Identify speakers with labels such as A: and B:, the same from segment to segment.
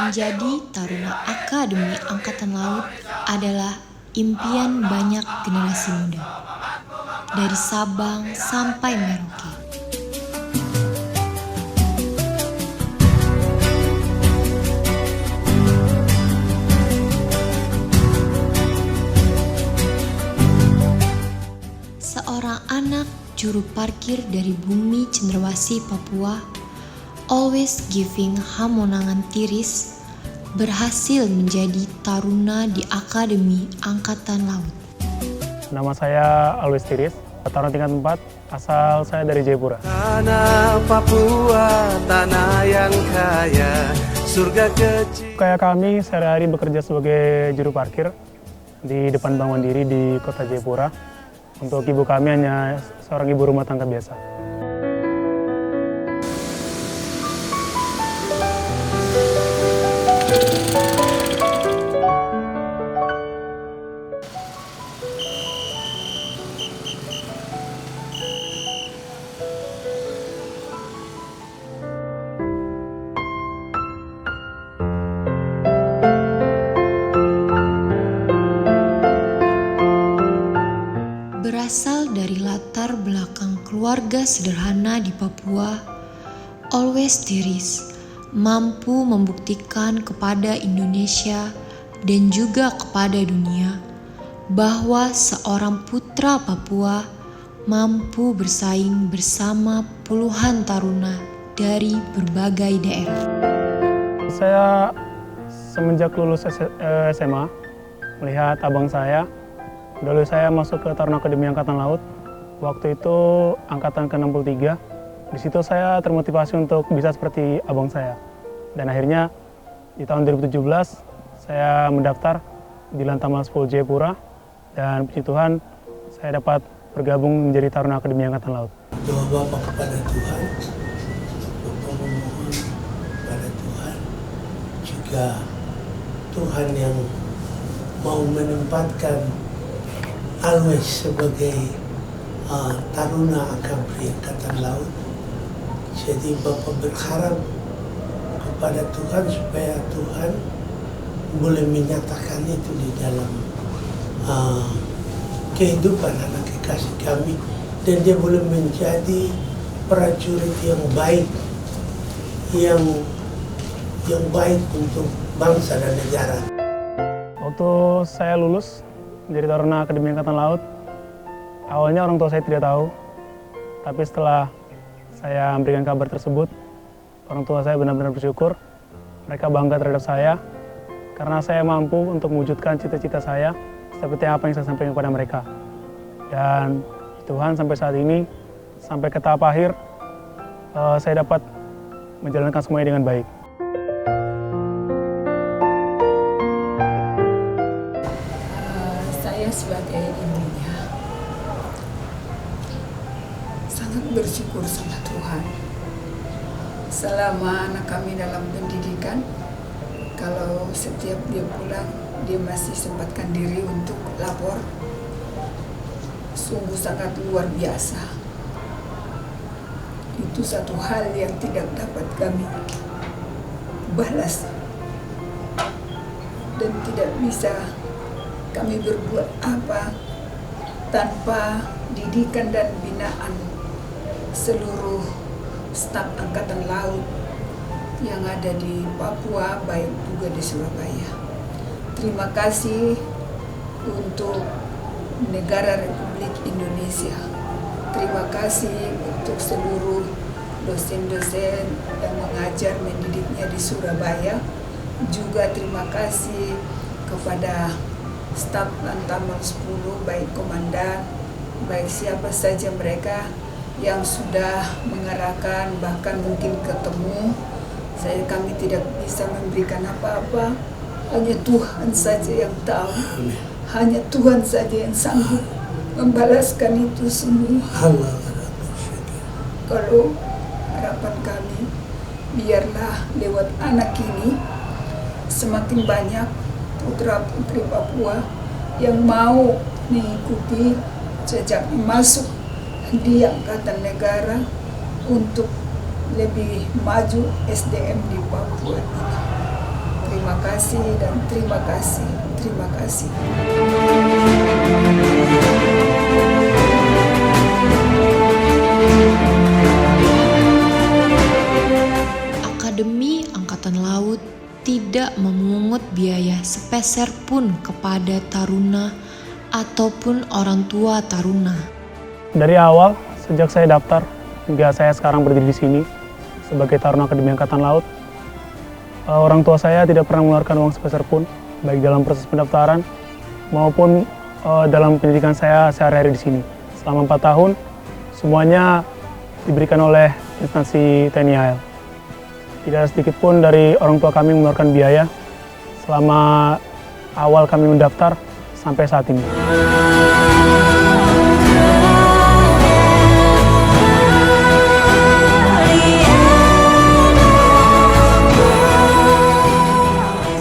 A: Menjadi Taruna Akademi Angkatan Laut adalah impian banyak generasi muda, dari Sabang sampai Merauke. Seorang anak juru parkir dari bumi Cendrawasih, Papua, always giving Hamonangan Tiris, berhasil menjadi taruna di Akademi Angkatan Laut.
B: Nama saya Always Tiris, taruna tingkat 4, asal saya dari Jayapura.
C: Tanah Papua, tanah yang kaya, surga kecil.
B: Kayak kami sehari-hari bekerja sebagai juru parkir di depan Bank Mandiri di kota Jayapura. Untuk ibu kami hanya seorang ibu rumah tangga biasa.
A: Berasal dari latar belakang keluarga sederhana di Papua, Always Tiris mampu membuktikan kepada Indonesia dan juga kepada dunia bahwa seorang putra Papua mampu bersaing bersama puluhan taruna dari berbagai daerah.
B: Saya semenjak lulus SMA melihat abang saya. Dulu saya masuk ke Taruna Akademi Angkatan Laut, waktu itu angkatan ke-63. Di situ saya termotivasi untuk bisa seperti abang saya. Dan akhirnya di tahun 2017 saya mendaftar di Lantamal 10 Jayapura, dan puji Tuhan saya dapat bergabung menjadi Taruna Akademi Angkatan Laut.
D: Doa Bapak kepada Tuhan, Bapak memohon kepada Tuhan, juga Tuhan yang mau menempatkan Always sebagai taruna Akademi Angkatan Laut. Jadi Bapak berharap kepada Tuhan supaya Tuhan boleh menyatakan itu di dalam kehidupan anak kekasih kami, dan dia boleh menjadi prajurit yang baik, yang baik untuk bangsa dan negara.
B: Waktu saya lulus menjadi Taruna Akademi Angkatan Laut, awalnya orang tua saya tidak tahu, tapi setelah saya memberikan kabar tersebut, orang tua saya benar-benar bersyukur. Mereka bangga terhadap saya karena saya mampu untuk mewujudkan cita-cita saya seperti apa yang saya sampaikan kepada mereka. Dan Tuhan sampai saat ini, sampai ke tahap akhir, saya dapat menjalankan semuanya dengan baik.
E: Sebagai ibunya sangat bersyukur sama Tuhan selama anak kami dalam pendidikan. Kalau setiap dia pulang, dia masih sempatkan diri untuk lapor, sungguh sangat luar biasa. Itu satu hal yang tidak dapat kami balas dan tidak bisa kami berbuat apa tanpa didikan dan binaan seluruh staf Angkatan Laut yang ada di Papua, baik juga di Surabaya. Terima kasih untuk negara Republik Indonesia. Terima kasih untuk seluruh dosen-dosen yang mengajar mendidiknya di Surabaya. Juga terima kasih kepada staf Lantamal 10, baik komandan, baik siapa saja mereka yang sudah mengarahkan, bahkan mungkin ketemu. Kami tidak bisa memberikan apa-apa, hanya Tuhan saja yang tahu, hanya Tuhan saja yang sanggup membalaskan itu semua. Kalau harapan kami, biarlah lewat anak ini semakin banyak putra-putri Papua yang mau mengikuti jejak masuk di Angkatan Negara untuk lebih maju SDM di Papua ini. Terima kasih dan terima kasih. Terima kasih.
A: Akademi Angkatan Laut tidak memungut biaya sepeser pun kepada taruna ataupun orang tua taruna.
B: Dari awal, sejak saya daftar hingga saya sekarang berdiri di sini sebagai taruna Akademi Angkatan Laut, orang tua saya tidak pernah mengeluarkan uang sepeser pun, baik dalam proses pendaftaran maupun dalam pendidikan saya sehari-hari di sini. Selama 4 tahun, semuanya diberikan oleh instansi TNI AL. Tidak ada sedikit pun dari orang tua kami mengeluarkan biaya selama awal kami mendaftar sampai saat ini.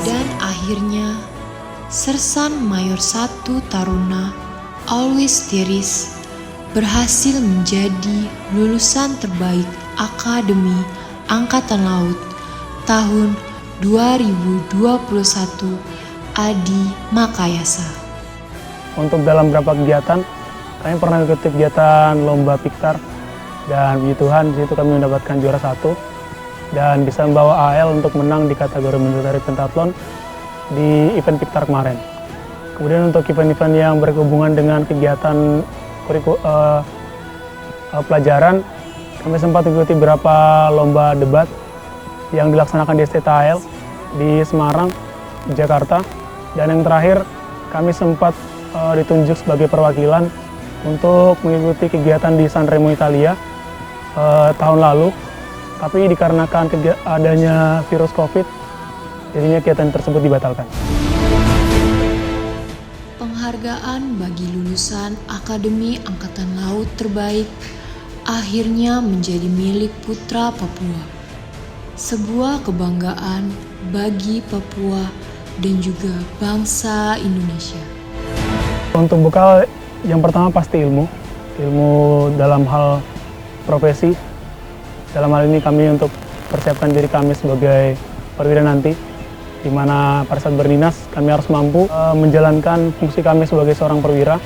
A: Dan akhirnya, Sersan Mayor 1 Taruna Always Tiris berhasil menjadi lulusan terbaik Akademi Angkatan Laut tahun 2021 Adi Makayasa.
B: Untuk dalam beberapa kegiatan, kami pernah mengikuti kegiatan lomba piktar dan puji Tuhan di situ kami mendapatkan juara 1 dan bisa membawa AL untuk menang di kategori militer pentathlon di event piktar kemarin. Kemudian untuk event-event yang berhubungan dengan kegiatan pelajaran, kami sempat mengikuti beberapa lomba debat yang dilaksanakan di STT AL di Semarang, Jakarta. Dan yang terakhir, kami sempat ditunjuk sebagai perwakilan untuk mengikuti kegiatan di Sanremo Italia tahun lalu. Tapi dikarenakan adanya virus COVID, jadinya kegiatan tersebut dibatalkan.
A: Penghargaan bagi lulusan Akademi Angkatan Laut terbaik akhirnya menjadi milik putra Papua. Sebuah kebanggaan bagi Papua dan juga bangsa Indonesia.
B: Untuk bekal yang pertama pasti ilmu dalam hal profesi. Dalam hal ini kami untuk persiapkan diri kami sebagai perwira nanti, di mana pada saat berdinas kami harus mampu menjalankan fungsi kami sebagai seorang perwira,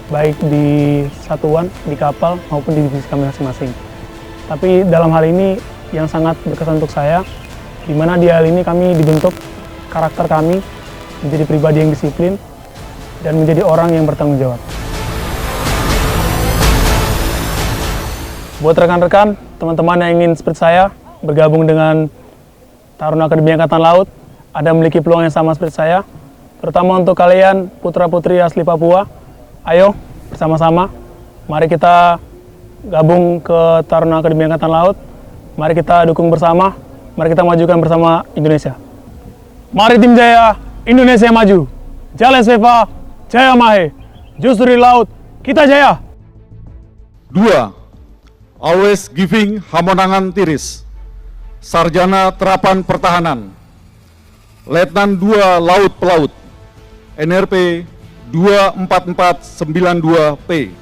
B: baik di satuan, di kapal, maupun di divisi kami masing-masing. Tapi dalam hal ini yang sangat berkesan untuk saya, di mana di hal ini kami dibentuk karakter kami menjadi pribadi yang disiplin dan menjadi orang yang bertanggung jawab. Buat rekan-rekan, teman-teman yang ingin seperti saya bergabung dengan Taruna Akademi Angkatan Laut, ada memiliki peluang yang sama seperti saya, terutama untuk kalian putra-putri asli Papua. Ayo bersama-sama, mari kita gabung ke Taruna Akademi Angkatan Laut, mari kita dukung bersama, mari kita majukan bersama Indonesia. Mari tim Jaya, Indonesia maju. Jale Seva, Jaya Mahe, justru di laut, kita jaya.
F: 2. Always Giving Hamonangan Tiris, Sarjana Terapan Pertahanan, Letnan 2 Laut Pelaut, NRP 24492P,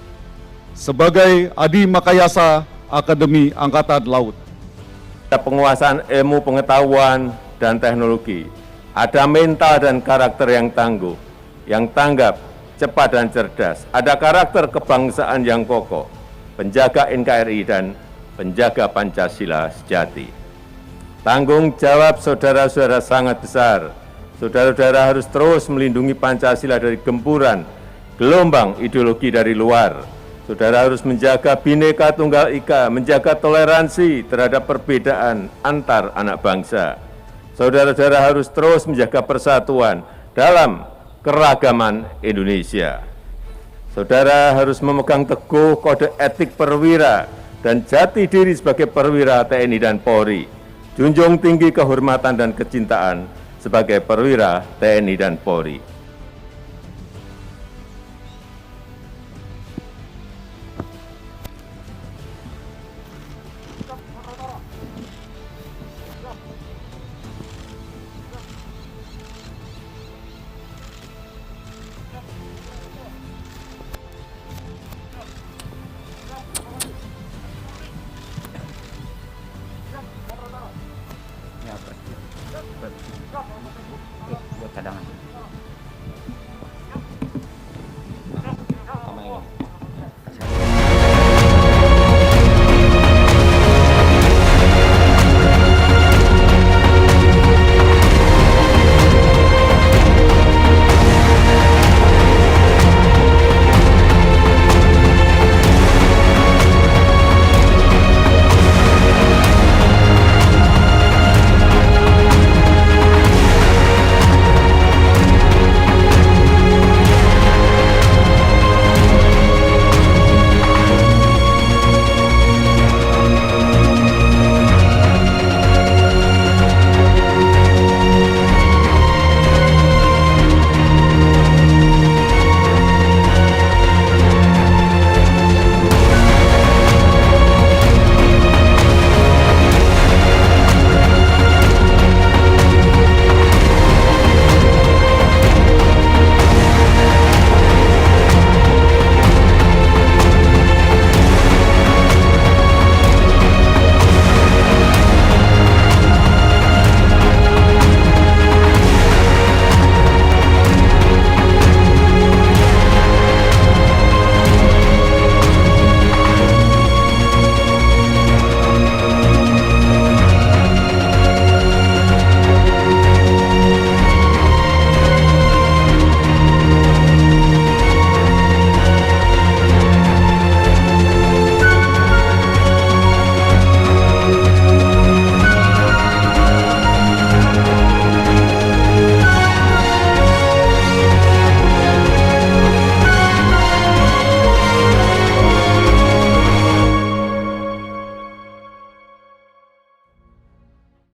F: sebagai Adi Makayasa Akademi Angkatan Laut.
G: Penguasaan ilmu pengetahuan dan teknologi, ada mental dan karakter yang tangguh, yang tanggap, cepat dan cerdas, ada karakter kebangsaan yang kokoh, penjaga NKRI dan penjaga Pancasila sejati. Tanggung jawab saudara-saudara sangat besar. Saudara-saudara harus terus melindungi Pancasila dari gempuran, gelombang ideologi dari luar. Saudara harus menjaga Bhinneka Tunggal Ika, menjaga toleransi terhadap perbedaan antar anak bangsa. Saudara-saudara harus terus menjaga persatuan dalam keragaman Indonesia. Saudara harus memegang teguh kode etik perwira dan jati diri sebagai perwira TNI dan Polri. Junjung tinggi kehormatan dan kecintaan sebagai perwira TNI dan Polri.